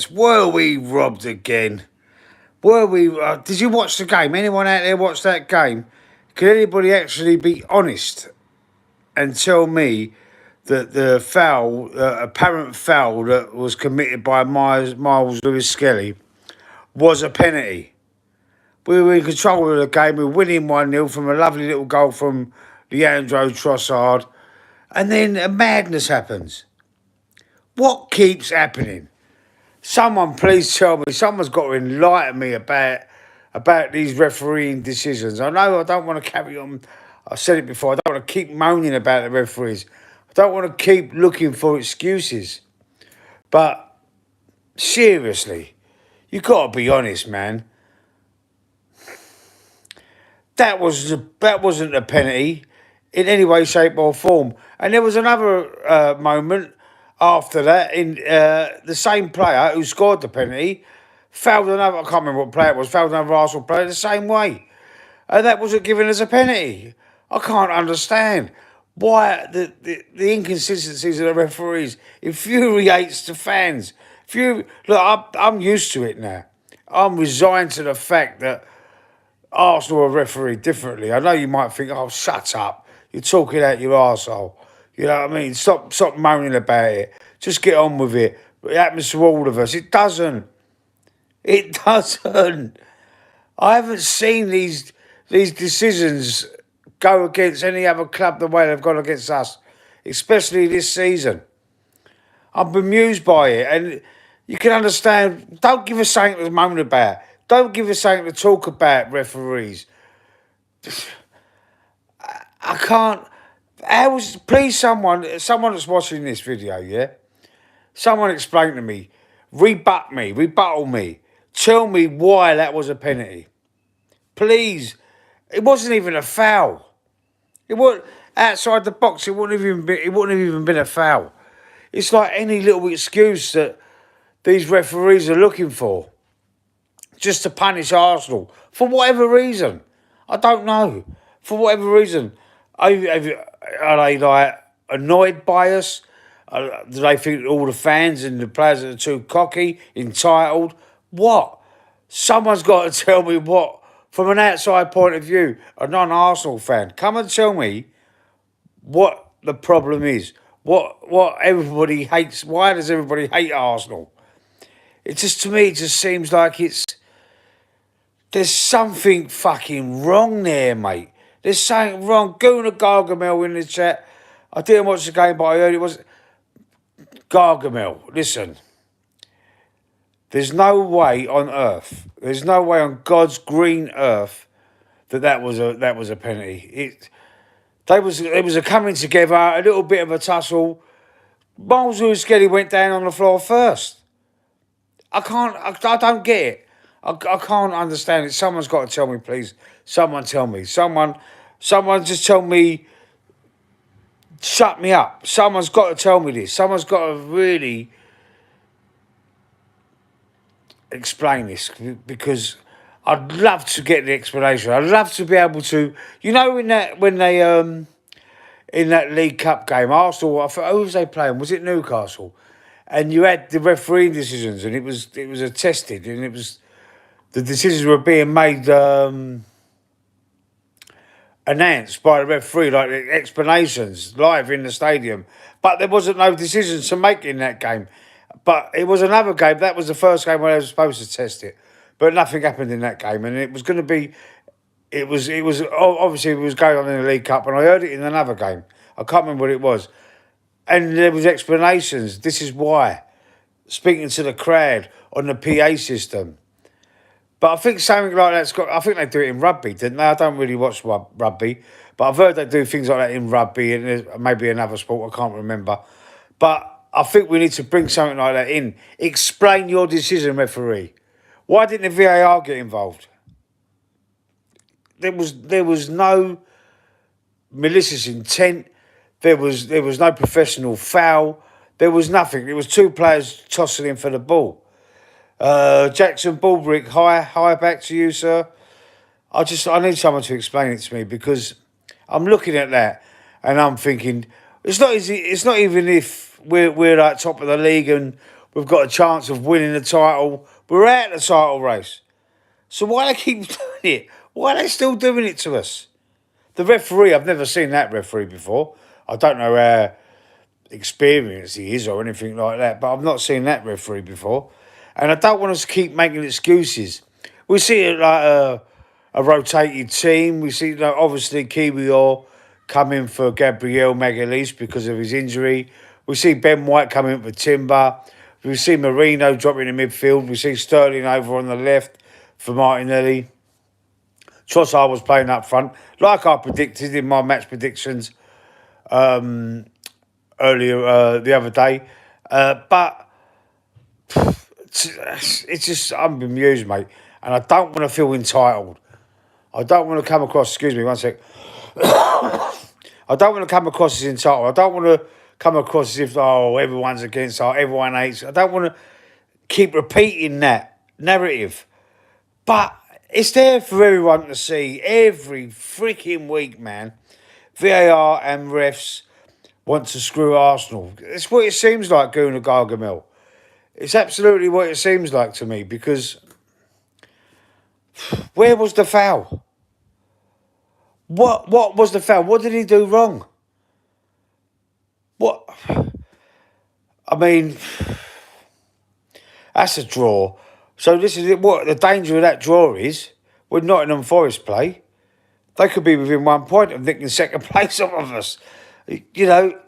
Were we robbed again? Were we? Did you watch the game? Anyone out there watch that game? Can anybody actually be honest and tell me that the foul, apparent foul that was committed by Miles Lewis Skelly was a penalty? We were in control of the game. We were winning 1-0 from a lovely little goal from Leandro Trossard. And then a madness happens. What keeps happening? Someone please tell me. Someone's got to enlighten me about these refereeing decisions. I know I don't want to carry on. I said it before. I don't want to keep moaning about the referees. I don't want to keep looking for excuses. But seriously, you got to be honest, man. That wasn't a penalty in any way, shape, or form. And there was another moment after that in the same player who scored the penalty fouled another. I can't remember what player it was. Fouled another Arsenal player the same way, and that wasn't given as a penalty. I can't understand why the inconsistencies of the referees infuriates the fans. Look, I'm used to it now. I'm resigned to the fact that Arsenal are refereed differently. I know you might think, oh, shut up. You're talking out your arsehole. You know what I mean? Stop moaning about it. Just get on with it. It happens to all of us. It doesn't. It doesn't. I haven't seen these decisions go against any other club the way they've gone against us, especially this season. I'm bemused by it, and you can understand. Don't give us something to moan about. Don't give us something to talk about, referees. I can't. Please, someone that's watching this video, yeah? Someone explain to me, rebuttal me, tell me why that was a penalty. Please. It wasn't even a foul. It was outside the box. It wouldn't have even been a foul. It's like any little excuse that these referees are looking for, just to punish Arsenal for whatever reason. I don't know. For whatever reason, are they like annoyed by us? Do they think all the fans and the players are too cocky, entitled? What? Someone's got to tell me what, from an outside point of view, a non-Arsenal fan. Come and tell me what the problem is. What everybody hates. Why does everybody hate Arsenal? It just, to me, it just seems like there's something fucking wrong there, mate. There's something wrong. Gooner Gargamel in the chat. I didn't watch the game, but I heard it was Gargamel. Listen, there's no way on earth, there's no way on God's green earth that was a penalty. It was a coming together, a little bit of a tussle. Miles Lewis-Skelly went down on the floor first. I don't get it. I can't understand it. Someone's got to tell me, please. Someone tell me. Someone just tell me. Shut me up. Someone's got to tell me this. Someone's got to really explain this, because I'd love to get the explanation. I'd love to be able to, when they in that League Cup game, Arsenal, who was they playing? Was it Newcastle? And you had the refereeing decisions, and it was attested, and the decisions were being made, announced by the referee, like the explanations live in the stadium. But there wasn't no decisions to make in that game. But it was another game. That was the first game where they were supposed to test it. But nothing happened in that game, and it was going to be. It was obviously it was going on in the League Cup, and I heard it in another game. I can't remember what it was, and there was explanations. This is why, speaking to the crowd on the PA system. But I think something like that's got. I think they do it in rugby, didn't they? I don't really watch rugby, but I've heard they do things like that in rugby and maybe another sport. I can't remember, but I think we need to bring something like that in. Explain your decision, referee. Why didn't the VAR get involved? There was no malicious intent. There was no professional foul. There was nothing. It was two players tossing for the ball. Jackson Bulbrick, hi back to you, sir. I need someone to explain it to me, because I'm looking at that and I'm thinking it's not easy. It's not even if we're like top of the league and we've got a chance of winning the title. We're out of the title race. So why they keep doing it? Why are they still doing it to us? The referee, I've never seen that referee before. I don't know how experienced he is or anything like that, but I've not seen that referee before. And I don't want us to keep making excuses. We see it like a rotated team. We see, like, obviously, Kiwi Orr come in for Gabriel Magalhaes because of his injury. We see Ben White coming in for Timber. We see Marino dropping in midfield. We see Sterling over on the left for Martinelli. Trossard was playing up front, like I predicted in my match predictions earlier the other day. But it's just, I'm bemused, mate. And I don't want to feel entitled. I don't want to come across, excuse me, one sec. I don't want to come across as entitled. I don't want to come across as if, oh, everyone's against us, everyone hates. I don't want to keep repeating that narrative. But it's there for everyone to see every freaking week, man. VAR and refs want to screw Arsenal. It's what it seems like, Gooner Gargamel. It's absolutely what it seems like to me, because where was the foul? What was the foul? What did he do wrong? What? I mean, that's a draw. So this is what the danger of that draw is. When Nottingham Forest play, they could be within 1 point of nicking second place off of us. You know,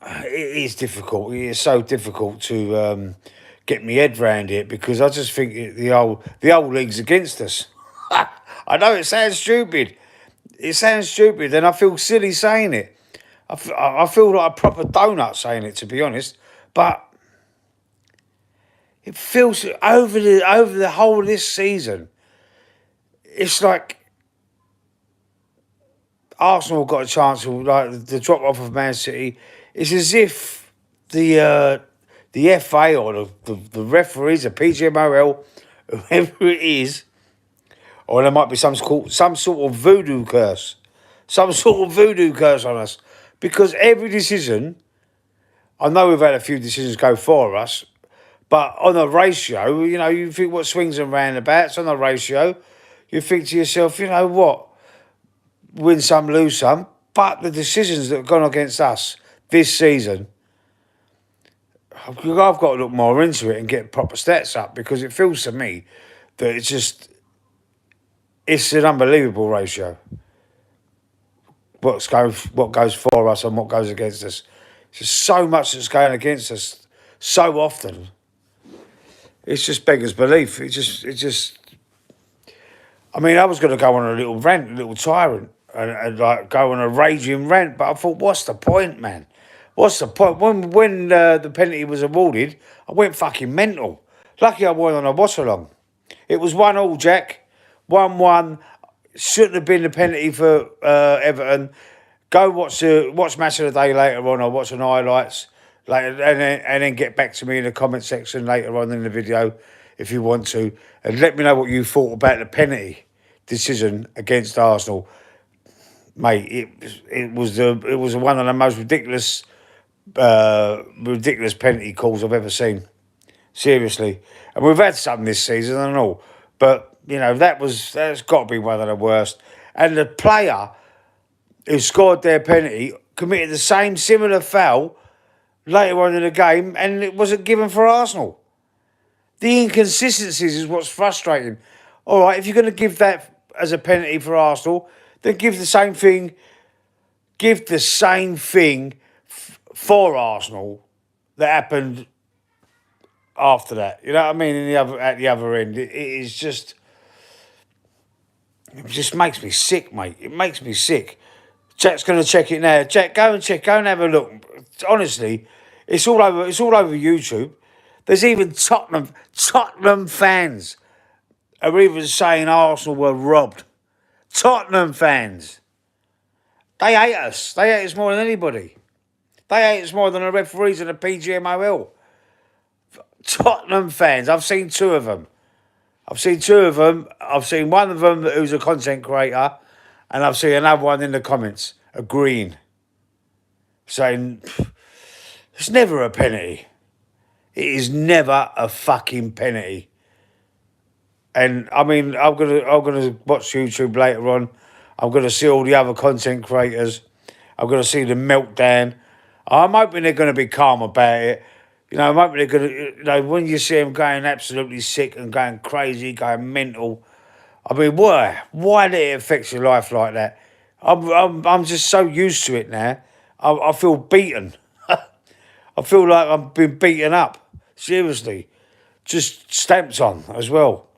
it is difficult. It is so difficult to get my head round it, because I just think the old league's against us. I know it sounds stupid. It sounds stupid, and I feel silly saying it. I feel like a proper donut saying it, to be honest. But it feels over the whole of this season. It's like Arsenal got a chance of, like, the drop off of Man City. It's as if the FA or the referees, the PGMOL, whoever it is, or there might be some sort of voodoo curse. Some sort of voodoo curse on us. Because every decision, I know we've had a few decisions go for us, but on a ratio, you know, you think what swings and roundabouts, on a ratio, you think to yourself, you know what, win some, lose some. But the decisions that have gone against us this season, I've got to look more into it and get proper stats up, because it feels to me that it's an unbelievable ratio. What goes for us and what goes against us. It's just so much that's going against us so often. It's just beggars belief. It just. I mean, I was going to go on a little rant, a little tyrant, and like go on a raging rant, but I thought, what's the point, man? What's the point? When the penalty was awarded, I went fucking mental. Lucky I went on a watch along. It was 1-1, Jack. 1-1. Shouldn't have been the penalty for Everton. Go watch Match of the Day later on, or watch some highlights later, and then get back to me in the comment section later on in the video if you want to, and let me know what you thought about the penalty decision against Arsenal, mate. It was one of the most ridiculous penalty calls I've ever seen. Seriously, and we've had some this season and all, but you know that's got to be one of the worst. And the player who scored their penalty committed the same similar foul later on in the game, and it wasn't given for Arsenal. The inconsistencies is what's frustrating. All right, if you're going to give that as a penalty for Arsenal, then give the same thing. Give the same thing for Arsenal that happened after that. You know what I mean? At the other end, it just makes me sick, mate. It makes me sick. Jack's going to check it now. Jack, go and have a look. Honestly, it's all over YouTube. There's even Tottenham fans are even saying Arsenal were robbed. Tottenham fans. They hate us. They hate us more than anybody. They hate us more than the referees and the PGMOL. Tottenham fans. I've seen two of them. I've seen one of them who's a content creator, and I've seen another one in the comments agreeing, saying it's never a penalty. It is never a fucking penalty. And I mean, I'm gonna watch YouTube later on. I'm gonna see all the other content creators. I'm gonna see the meltdown. I'm hoping they're gonna be calm about it. You know, I'm hoping they're gonna. You know, when you see them going absolutely sick and going crazy, going mental. I mean, why? Why did it affect your life like that? I'm just so used to it now. I feel beaten. I feel like I've been beaten up. Seriously, just stamped on as well.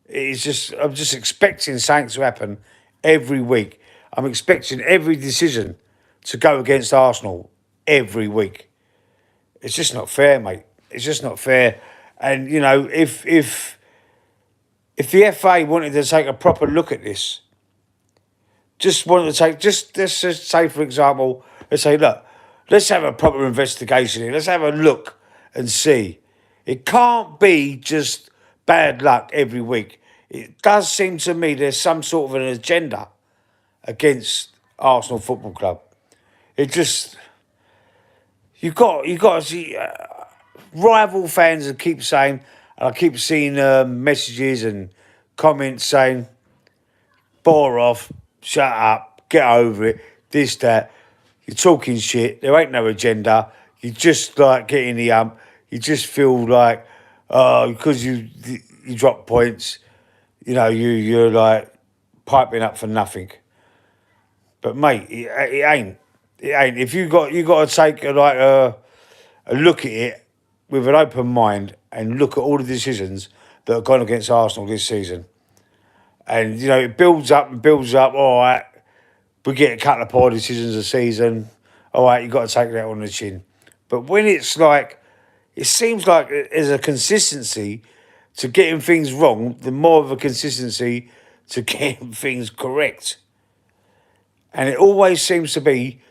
It's just I'm just expecting something to happen every week. I'm expecting every decision to go against Arsenal every week. It's just not fair, mate. It's just not fair. And you know, if the FA wanted to take a proper look at this, just wanted to take just let's just say for example, let's say look, let's have a proper investigation here. Let's have a look and see. It can't be just bad luck every week. It does seem to me there's some sort of an agenda against Arsenal Football Club. It just you got to see rival fans that keep saying, and I keep seeing messages and comments saying, "Bore off, shut up, get over it." This that you're talking shit. There ain't no agenda. You just like getting the You just feel like because you drop points, you know you're like piping up for nothing. But mate, it ain't. It ain't. If you got to take a look at it with an open mind and look at all the decisions that have gone against Arsenal this season. And you know it builds up and builds up. All right, we get a couple of poor decisions a season. All right, you got to take that on the chin. But when it's like, it seems like there's a consistency to getting things wrong, the more of a consistency to getting things correct. And it always seems to be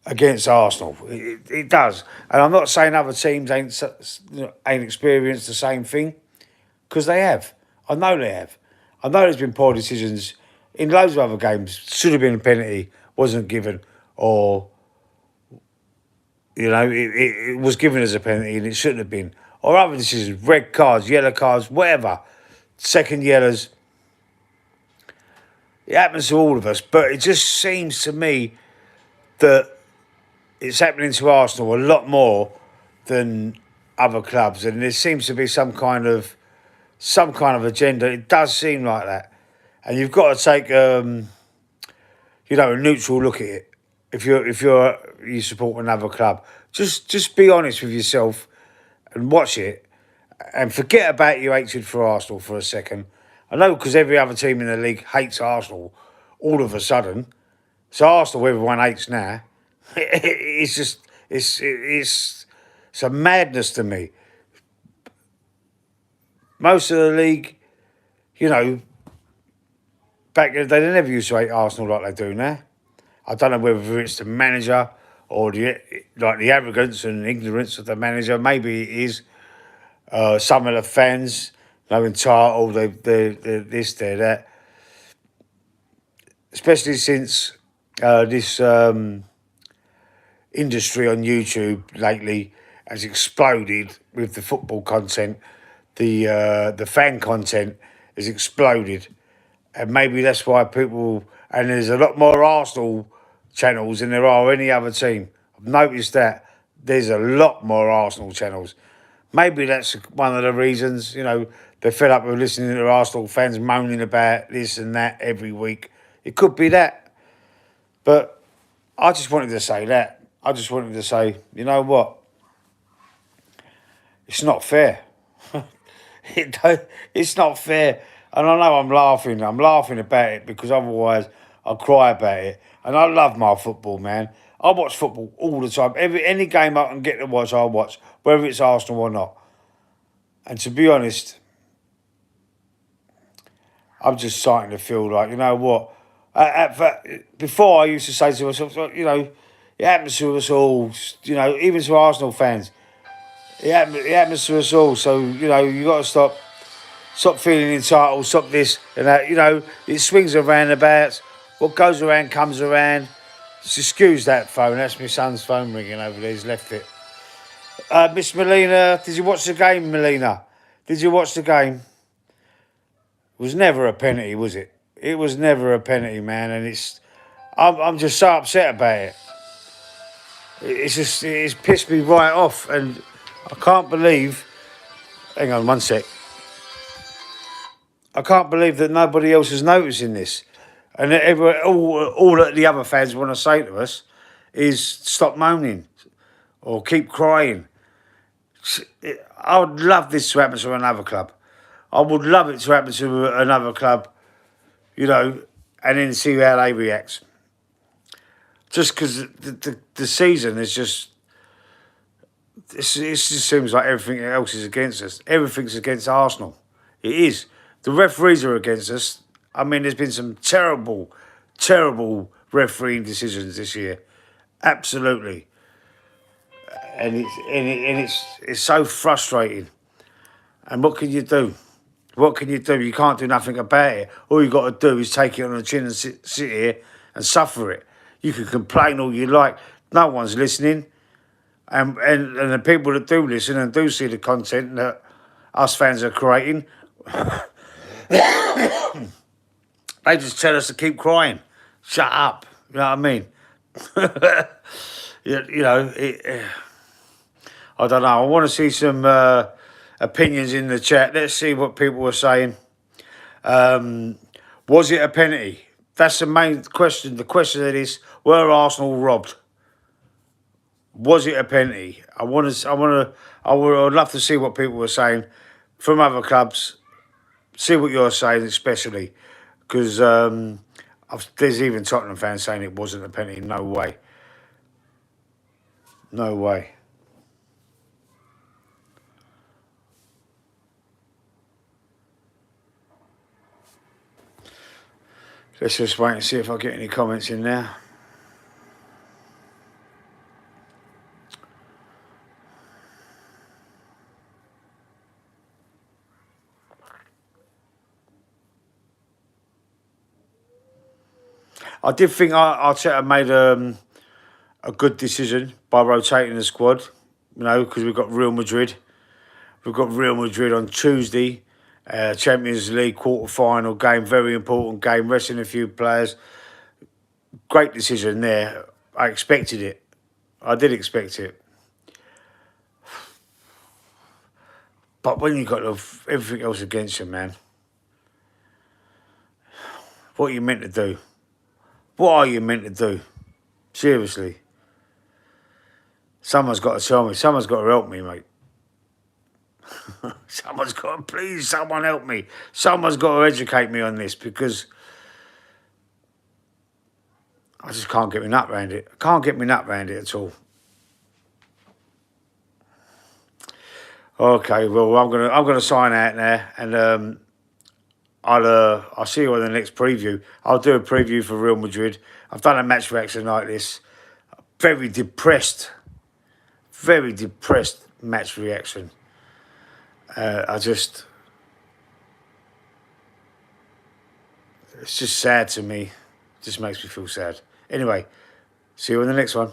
against Arsenal. It does. And I'm not saying other teams ain't experienced the same thing, because they have. I know they have. I know there's been poor decisions in loads of other games. Should have been a penalty, wasn't given, or you know, it was given as a penalty and it shouldn't have been. Or other decisions, red cards, yellow cards, whatever, second yellows. It happens to all of us, but it just seems to me that it's happening to Arsenal a lot more than other clubs, and there seems to be some kind of agenda. It does seem like that, and you've got to take a neutral look at it. If you support another club, just be honest with yourself and watch it, and forget about your hatred for Arsenal for a second. I know because every other team in the league hates Arsenal all of a sudden. It's Arsenal everyone hates now. It's just it's a madness to me. Most of the league, you know, back in the day, they never used to hate Arsenal like they do now. I don't know whether it's the manager or the arrogance and ignorance of the manager. Maybe it is. Some of the fans, you know, entitled, they this, they that. Especially since this industry on YouTube lately has exploded with the football content. The fan content has exploded, and maybe that's why people. And there's a lot more Arsenal channels than there are any other team. I've noticed that there's a lot more Arsenal channels. Maybe that's one of the reasons. You know, they're fed up with listening to Arsenal fans moaning about this and that every week. It could be that, but I just wanted to say that. I just wanted to say, you know what? It's not fair. It's not fair. And I know I'm laughing. I'm laughing about it because otherwise I'll cry about it. And I love my football, man. I watch football all the time. Any game I can get to watch, I'll watch, whether it's Arsenal or not. And to be honest, I'm just starting to feel like, you know what? Before I used to say to myself, you know, it happens to us all, you know, even to Arsenal fans. It happens to us all. So, you know, you got to stop feeling entitled, stop this and that. You know, it swings and roundabouts. What goes around comes around. Just excuse that phone. That's my son's phone ringing over there. He's left it. Miss Melina, did you watch the game, Melina? Did you watch the game? It was never a penalty, was it? It was never a penalty, man, and I'm just so upset about it. It's pissed me right off, and I can't believe. Hang on one sec. I can't believe that nobody else is noticing this, and all that the other fans want to say to us is stop moaning or keep crying. I would love this to happen to another club. I would love it to happen to another club, you know, and then see how they react. Just because the season is just, it just seems like everything else is against us. Everything's against Arsenal. It is. The referees are against us. I mean, there's been some terrible, terrible refereeing decisions this year. Absolutely. And it's so frustrating. And what can you do? What can you do? You can't do nothing about it. All you got to do is take it on the chin and sit here and suffer it. You can complain all you like. No one's listening. And the people that do listen and do see the content that us fans are creating, they just tell us to keep crying. Shut up. You know what I mean? I don't know. I want to see some opinions in the chat. Let's see what people are saying. Was it a penalty? That's the main question. The question is, were Arsenal robbed? Was it a penalty? I would love to see what people were saying from other clubs. See what you're saying, especially because there's even Tottenham fans saying it wasn't a penalty. No way. No way. Let's just wait and see if I get any comments in there. I did think Arteta made a good decision by rotating the squad, you know, because we've got Real Madrid. We've got Real Madrid on Tuesday, Champions League quarter-final game, very important game, resting a few players. Great decision there. I expected it. I did expect it. But when you've got everything else against you, man, what are you meant to do? What are you meant to do? Seriously. Someone's got to tell me. Someone's got to help me, mate. Someone's got to, please, someone help me. Someone's got to educate me on this because I just can't get my nut around it. I can't get my nut around it at all. Okay, well, I'm gonna sign out now, and I'll see you on the next preview. I'll do a preview for Real Madrid. I've done a match reaction like this. Very depressed match reaction. It's just sad to me. It just makes me feel sad. Anyway, see you on the next one.